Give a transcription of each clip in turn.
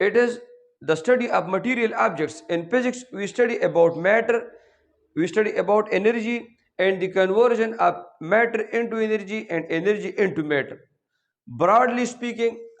It is the study of material objects. In physics, we study about matter, we study about energy and the conversion of matter into energy and energy into matter. Broadly speaking,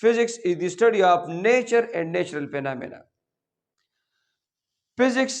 physics is the study of nature and natural phenomena. Physics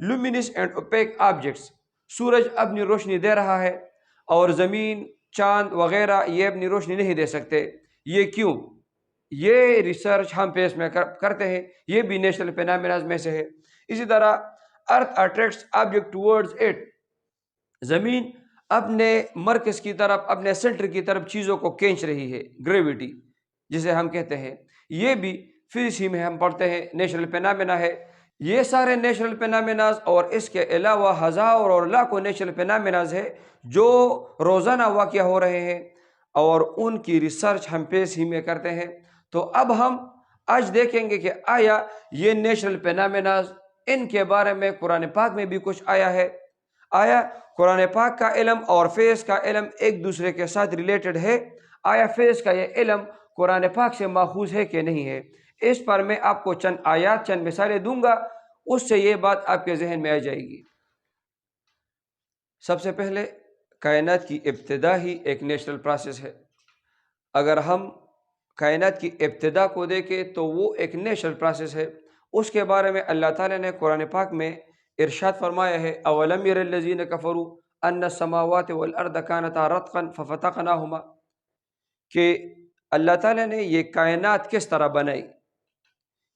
luminous and opaque objects. سورج اپنی روشنی دے رہا ہے اور زمین، چاند وغیرہ یہ اپنی روشنی نہیں دے سکتے. یہ کیوں؟ یہ ریسرچ ہم پیس میں کرتے ہیں، یہ بھی نیچرل فینامیناز میں سے ہے. اسی طرح ارتھ اٹریکٹس آبجیکٹ ٹورڈز اٹ، زمین اپنے مرکز کی طرف، اپنے سینٹر کی طرف چیزوں کو کھینچ رہی ہے، گریویٹی جسے ہم کہتے ہیں. یہ بھی فزکس ہی میں ہم پڑھتے ہیں، نیچرل فینامینا ہے. یہ سارے نیچرل فینامیناز اور اس کے علاوہ ہزاروں اور لاکھوں نیچرل فینامیناز ہے جو روزانہ واقع ہو رہے ہیں اور ان کی ریسرچ ہم پیس ہی میں کرتے ہیں. تو اب ہم آج دیکھیں گے کہ آیا یہ نیچرل فینامیناز ان کے بارے میں قرآن پاک میں بھی کچھ آیا ہے؟ آیا قرآن پاک کا علم اور فزکس کا علم ایک دوسرے کے ساتھ ریلیٹڈ ہے؟ آیا فزکس کا یہ علم قرآن پاک سے ماخوذ ہے کہ نہیں ہے؟ اس پر میں آپ کو چند آیات، چند مثالیں دوں گا، اس سے یہ بات آپ کے ذہن میں آ جائے گی. سب سے پہلے کائنات کی ابتدا ہی ایک نیچرل پروسیس ہے. اگر ہم کائنات کی ابتدا کو دیکھیں تو وہ ایک نیچرل پروسیس ہے. اس کے بارے میں اللہ تعالیٰ نے قرآن پاک میں ارشاد فرمایا ہے، اولم یر الذین کفروا ان السماوات والارض کانتا رتقا ففتقناہما، کہ اللہ تعالیٰ نے یہ کائنات کس طرح بنائی.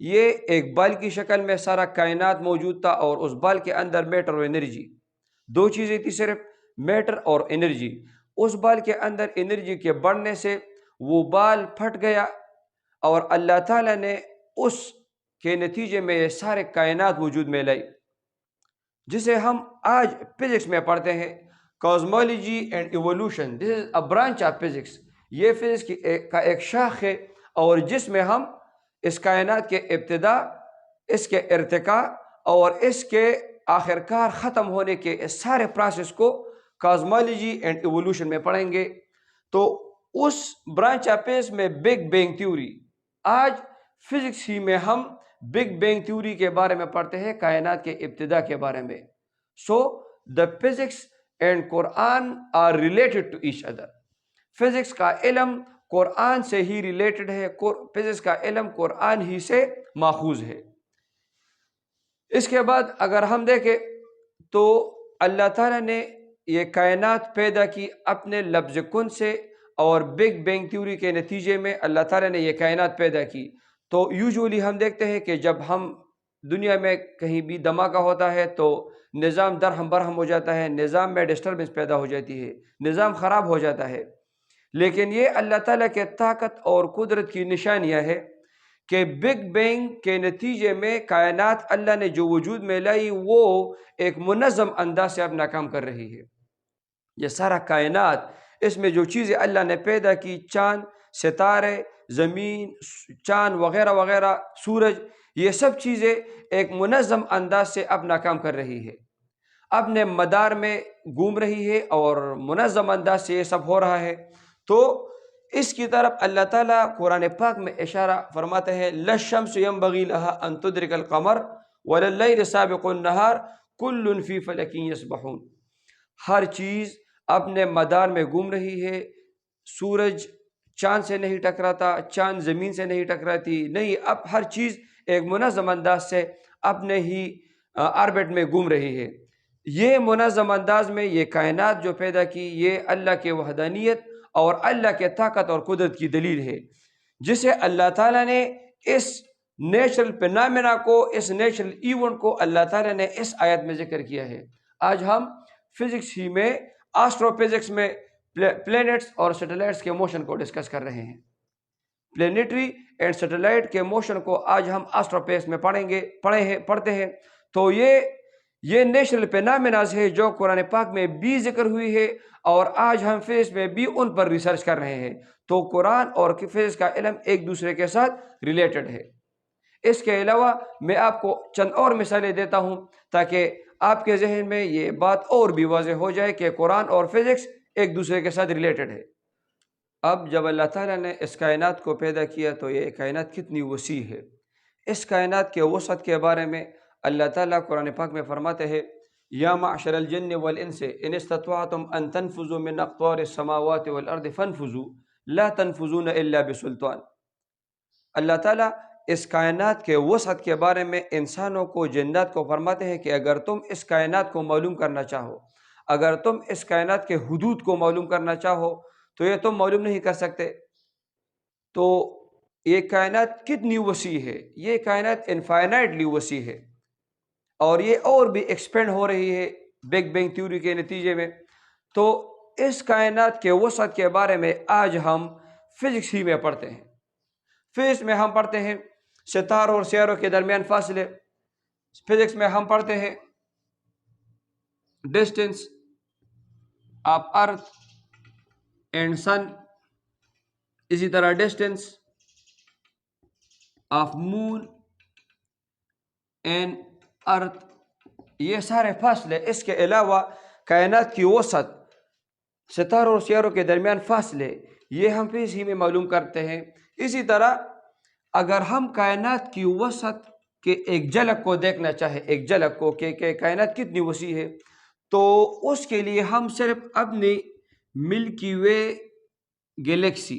یہ ایک بال کی شکل میں سارا کائنات موجود تھا اور اس بال کے اندر میٹر اور انرجی، دو چیزیں تھی صرف، میٹر اور انرجی. اس بال کے اندر انرجی کے بڑھنے سے وہ بال پھٹ گیا اور اللہ تعالیٰ نے اس کے نتیجے میں یہ سارے کائنات وجود میں لائی، جسے ہم آج فزکس میں پڑھتے ہیں، cosmology and evolution. This is a branch of physics. یہ فزکس کا ایک شاخ ہے اور جس میں ہم اس کائنات کے ابتدا، اس کے ارتقاء اور اس کے آخرکار ختم ہونے کے اس سارے پروسیس کو کازمولوجی اینڈ ایوولوشن میں پڑھیں گے. تو اس برانچ آف فزکس میں بگ بینگ تھیوری، آج فزکس ہی میں ہم بگ بینگ تھیوری کے بارے میں پڑھتے ہیں، کائنات کے ابتدا کے بارے میں. So the physics and Quran are related to each other. Physics کا علم قرآن سے ہی ریلیٹڈ ہے، فزکس کا علم قرآن ہی سے ماخوذ ہے. اس کے بعد اگر ہم دیکھیں تو اللہ تعالیٰ نے یہ کائنات پیدا کی اپنے لفظ کن سے، اور بگ بینگ تھیوری کے نتیجے میں اللہ تعالیٰ نے یہ کائنات پیدا کی. تو یوزولی ہم دیکھتے ہیں کہ جب ہم دنیا میں کہیں بھی دھماکہ ہوتا ہے تو نظام درہم برہم ہو جاتا ہے، نظام میں ڈسٹربنس پیدا ہو جاتی ہے، نظام خراب ہو جاتا ہے. لیکن یہ اللہ تعالیٰ کے طاقت اور قدرت کی نشانیاں ہے کہ بگ بینگ کے نتیجے میں کائنات اللہ نے جو وجود میں لائی وہ ایک منظم انداز سے اپنا کام کر رہی ہے. یہ سارا کائنات، اس میں جو چیزیں اللہ نے پیدا کی، چاند، ستارے، زمین، چاند وغیرہ وغیرہ، سورج، یہ سب چیزیں ایک منظم انداز سے اپنا کام کر رہی ہے، اپنے مدار میں گھوم رہی ہے اور منظم انداز سے یہ سب ہو رہا ہے. تو اس کی طرف اللہ تعالیٰ قرآن پاک میں اشارہ فرماتے ہیں، لَلشَّمْسُ يَنبَغِي لَهَا أَن تُدْرِكَ الْقَمَرَ وَلِلَّيْلِ سَابِقُ النَّهَارِ كُلٌّ فِي فَلَكٍ يَسْبَحُونَ. ہر چیز اپنے مدار میں گھوم رہی ہے. سورج چاند سے نہیں ٹکراتا، چاند زمین سے نہیں ٹکراتی، نہیں، اب ہر چیز ایک منظم انداز سے اپنے ہی آربٹ میں گھوم رہی ہے. یہ منظم انداز میں یہ کائنات جو پیدا کی، یہ اللہ کے وحدانیت اور اللہ کے طاقت اور قدرت کی دلیل ہے، جسے اللہ تعالیٰ نے اس نیچرل فینامینا کو، اس نیچرل ایونٹ کو اللہ تعالیٰ نے اس آیت میں ذکر کیا ہے. آج ہم فزکس ہی میں، آسٹرو فزکس میں پلینٹس اور سیٹلائٹس کے موشن کو ڈسکس کر رہے ہیں. پلینیٹری اینڈ سیٹلائٹ کے موشن کو آج ہم آسٹرو فزکس میں پڑھتے ہیں. تو یہ نیچرل فینامیناز ہے جو قرآن پاک میں بھی ذکر ہوئی ہے اور آج ہم فزکس میں بھی ان پر ریسرچ کر رہے ہیں. تو قرآن اور فزکس کا علم ایک دوسرے کے ساتھ ریلیٹڈ ہے. اس کے علاوہ میں آپ کو چند اور مثالیں دیتا ہوں تاکہ آپ کے ذہن میں یہ بات اور بھی واضح ہو جائے کہ قرآن اور فزکس ایک دوسرے کے ساتھ ریلیٹڈ ہے. اب جب اللہ تعالیٰ نے اس کائنات کو پیدا کیا تو یہ کائنات کتنی وسیع ہے. اس کائنات کے وسعت کے بارے میں اللہ تعالیٰ قرآن پاک میں فرماتے ہیں، یا معشر الجن والانس ان استطعتم ان تنفذوا من اقطار السماوات والارض فانفذوا لا تنفذون الا بسلطان. اللہ تعالیٰ اس کائنات کے وسعت کے بارے میں انسانوں کو، جنات کو فرماتے ہیں کہ اگر تم اس کائنات کو معلوم کرنا چاہو، اگر تم اس کائنات کے حدود کو معلوم کرنا چاہو تو یہ تم معلوم نہیں کر سکتے۔ تو یہ کائنات کتنی وسیع ہے، یہ کائنات انفائنائٹلی وسیع ہے، اور یہ اور بھی ایکسپینڈ ہو رہی ہے بگ بینگ تھیوری کے نتیجے میں۔ تو اس کائنات کے وسعت کے بارے میں آج ہم فزکس ہی میں پڑھتے ہیں۔ فزکس میں ہم پڑھتے ہیں ستاروں اور سیاروں کے درمیان فاصلے، فزکس میں ہم پڑھتے ہیں ڈسٹینس آف ارتھ اینڈ سن، اسی طرح ڈسٹینس آف مون اینڈ ارتھ، یہ سارے فاصلے۔ اس کے علاوہ کائنات کی وسعت، ستاروں اور سیاروں کے درمیان فاصلے، یہ ہم فزکس ہی میں معلوم کرتے ہیں۔ اسی طرح اگر ہم کائنات کی وسعت کے ایک جھلک کو دیکھنا چاہیں، ایک جھلک کو کہ کائنات کتنی وسیع ہے، تو اس کے لیے ہم صرف اپنی ملکی وے گلیکسی،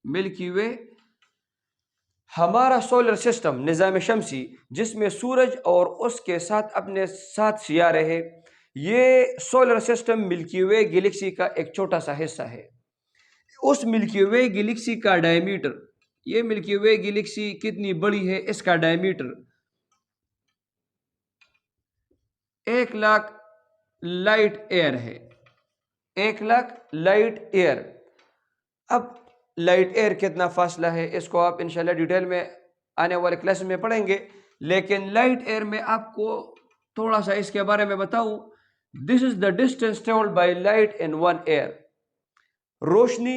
ملکی وے ہمارا سولر سسٹم، نظام شمسی، جس میں سورج اور اس کے ساتھ اپنے 7 سیارے ہیں، یہ سولر سسٹم ملکی وے گلیکسی کا ایک چھوٹا سا حصہ ہے۔ اس ملکی وے گلیکسی کا ڈائیمیٹر، یہ ملکی وے گلیکسی کتنی بڑی ہے، اس کا ڈائیمیٹر 1,00,000 لائٹ ایئر ہے، 1,00,000 لائٹ ایئر۔ اب لائٹ ایئر کتنا فاصلہ ہے، اس کو آپ انشاءاللہ ڈیٹیل میں آنے والے کلاس میں پڑھیں گے، لیکن لائٹ ایئر میں آپ کو تھوڑا سا اس کے بارے میں بتاؤں۔ This is the distance travelled by light in 1 year. روشنی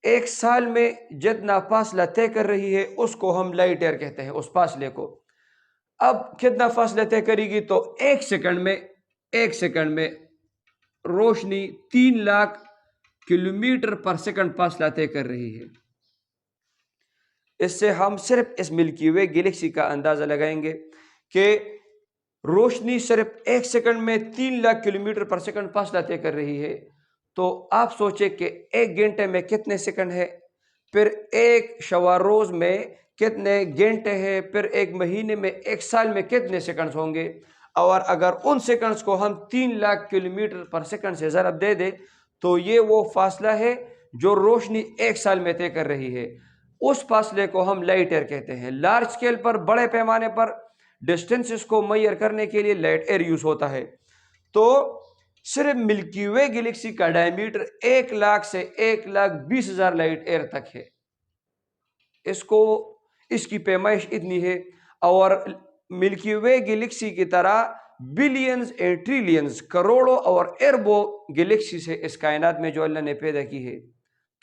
ایک سال میں جتنا فاصلہ طے کر رہی ہے اس کو ہم لائٹ ایئر کہتے ہیں، اس فاصلے کو۔ اب کتنا فاصلہ طے کرے گی، تو ایک سیکنڈ میں روشنی 3,00,000 کلومیٹر پر سیکنڈ فاصلہ طے کر رہی ہے۔ اس سے ہم صرف اس ملکی وے گلیکسی کا اندازہ لگائیں گے کہ روشنی صرف ایک سیکنڈ میں 3,00,000 کلومیٹر پر سیکنڈ فاصلہ طے کر رہی ہے، تو آپ سوچیں کہ ایک گھنٹے میں کتنے سیکنڈ ہے، پھر ایک شبہ روز میں کتنے گھنٹے ہیں، پھر ایک مہینے میں، ایک سال میں کتنے سیکنڈز ہوں گے، اور اگر ان سیکنڈز کو ہم 3,00,000 کلومیٹر پر سیکنڈ سے ضرب دے دیں تو یہ وہ فاصلہ ہے جو روشنی ایک سال میں طے کر رہی ہے۔ اس فاصلے کو ہم لائٹ ایئر کہتے ہیں۔ لارج اسکیل پر، بڑے پیمانے پر ڈسٹینسز کو میئر کرنے کے لیے لائٹ ایئر یوز ہوتا ہے۔ تو صرف ملکی وے گلیکسی کا ڈائیمیٹر 1,00,000 سے 1,20,000 لائٹ ایئر تک ہے، اس کی پیمائش اتنی ہے۔ اور ملکی وے گلیکسی کی طرح بلینز اینڈ ٹریلینز، کروڑوں اور اربوں گلیکسی سے اس کائنات میں جو اللہ نے پیدا کی ہے۔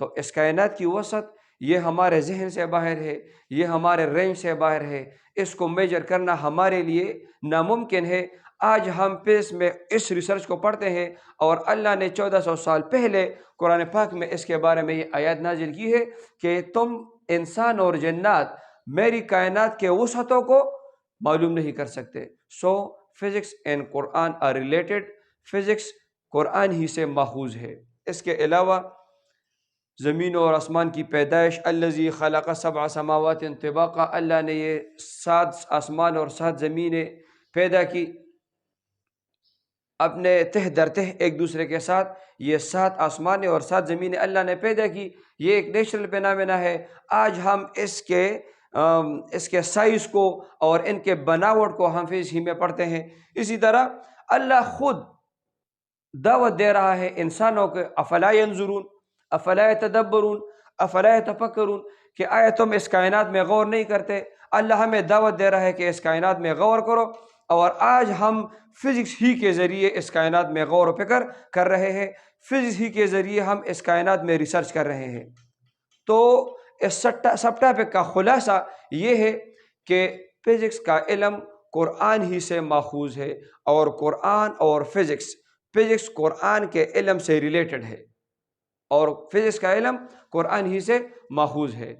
تو اس کائنات کی وسعت یہ ہمارے ذہن سے باہر ہے، یہ ہمارے رینج سے باہر ہے، اس کو میجر کرنا ہمارے لیے ناممکن ہے۔ آج ہم فزکس میں اس ریسرچ کو پڑھتے ہیں، اور اللہ نے 1400 سال پہلے قرآن پاک میں اس کے بارے میں یہ آیات نازل کی ہے کہ تم انسان اور جنات میری کائنات کے وسعتوں کو معلوم نہیں کر سکتے۔ So physics and Quran are related, physics Quran ہی سے ماخوذ ہے۔ اس کے علاوہ زمین اور آسمان کی پیدائش، الذی خلق 7 سماوات طباقا، اللہ نے یہ 7 آسمان اور 7 زمینیں پیدا کی اپنے تہ در تہ ایک دوسرے کے ساتھ۔ یہ 7 آسمانیں اور 7 زمینیں اللہ نے پیدا کی، یہ ایک نیچرل فینامنا ہے۔ آج ہم اس کے سائز کو اور ان کے بناوٹ کو ہم فزکس ہی میں پڑھتے ہیں۔ اسی طرح اللہ خود دعوت دے رہا ہے انسانوں کو، افلا ینظرون افلا یتدبرون افلا یتفکرون، کہ آیا تم اس کائنات میں غور نہیں کرتے؟ اللہ ہمیں دعوت دے رہا ہے کہ اس کائنات میں غور کرو، اور آج ہم فزکس ہی کے ذریعے اس کائنات میں غور و فکر کر رہے ہیں، فزکس ہی کے ذریعے ہم اس کائنات میں ریسرچ کر رہے ہیں۔ تو اس سب ٹاپک کا خلاصہ یہ ہے کہ فزکس کا علم قرآن ہی سے ماخوذ ہے، اور قرآن اور فزکس قرآن کے علم سے ریلیٹڈ ہے، اور فزکس کا علم قرآن ہی سے ماخوذ ہے۔